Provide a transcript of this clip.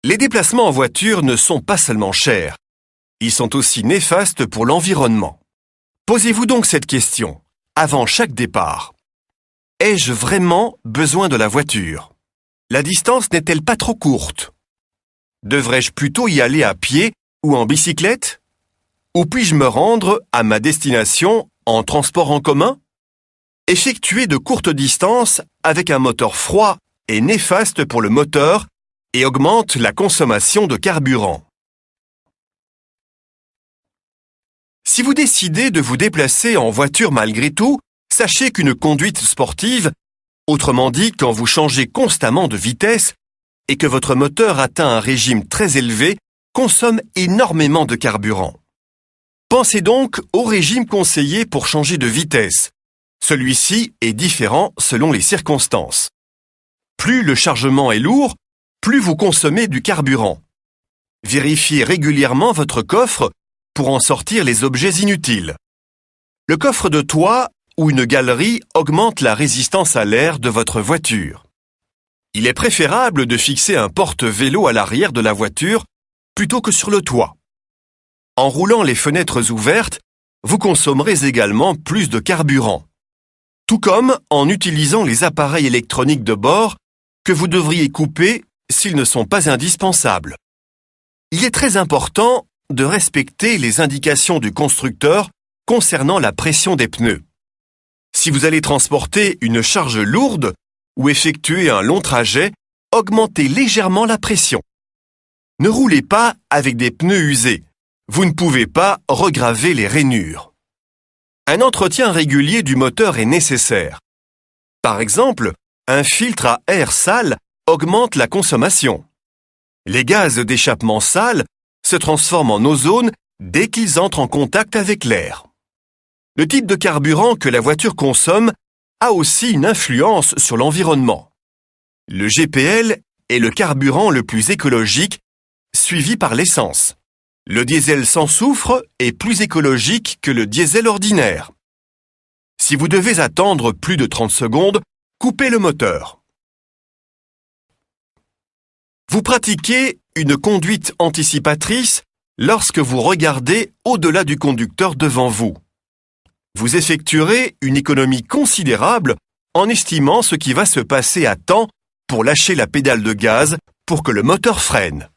Les déplacements en voiture ne sont pas seulement chers, ils sont aussi néfastes pour l'environnement. Posez-vous donc cette question, avant chaque départ. Ai-je vraiment besoin de la voiture? La distance n'est-elle pas trop courte? Devrais-je plutôt y aller à pied ou en bicyclette? Ou puis-je me rendre à ma destination en transport en commun? Effectuer de courtes distances avec un moteur froid est néfaste pour le moteur et augmente la consommation de carburant. Si vous décidez de vous déplacer en voiture malgré tout, sachez qu'une conduite sportive, autrement dit quand vous changez constamment de vitesse et que votre moteur atteint un régime très élevé, consomme énormément de carburant. Pensez donc au régime conseillé pour changer de vitesse. Celui-ci est différent selon les circonstances. Plus le chargement est lourd, plus vous consommez du carburant. Vérifiez régulièrement votre coffre pour en sortir les objets inutiles. Le coffre de toit ou une galerie augmente la résistance à l'air de votre voiture. Il est préférable de fixer un porte-vélo à l'arrière de la voiture plutôt que sur le toit. En roulant les fenêtres ouvertes, vous consommerez également plus de carburant. Tout comme en utilisant les appareils électroniques de bord que vous devriez couper s'ils ne sont pas indispensables. Il est très important de respecter les indications du constructeur concernant la pression des pneus. Si vous allez transporter une charge lourde ou effectuer un long trajet, augmentez légèrement la pression. Ne roulez pas avec des pneus usés. Vous ne pouvez pas regraver les rainures. Un entretien régulier du moteur est nécessaire. Par exemple, un filtre à air sale augmente la consommation. Les gaz d'échappement sale se transforment en ozone dès qu'ils entrent en contact avec l'air. Le type de carburant que la voiture consomme a aussi une influence sur l'environnement. Le GPL est le carburant le plus écologique, suivi par l'essence. Le diesel sans soufre est plus écologique que le diesel ordinaire. Si vous devez attendre plus de 30 secondes, coupez le moteur. Vous pratiquez une conduite anticipatrice lorsque vous regardez au-delà du conducteur devant vous. Vous effectuerez une économie considérable en estimant ce qui va se passer à temps pour lâcher la pédale de gaz pour que le moteur freine.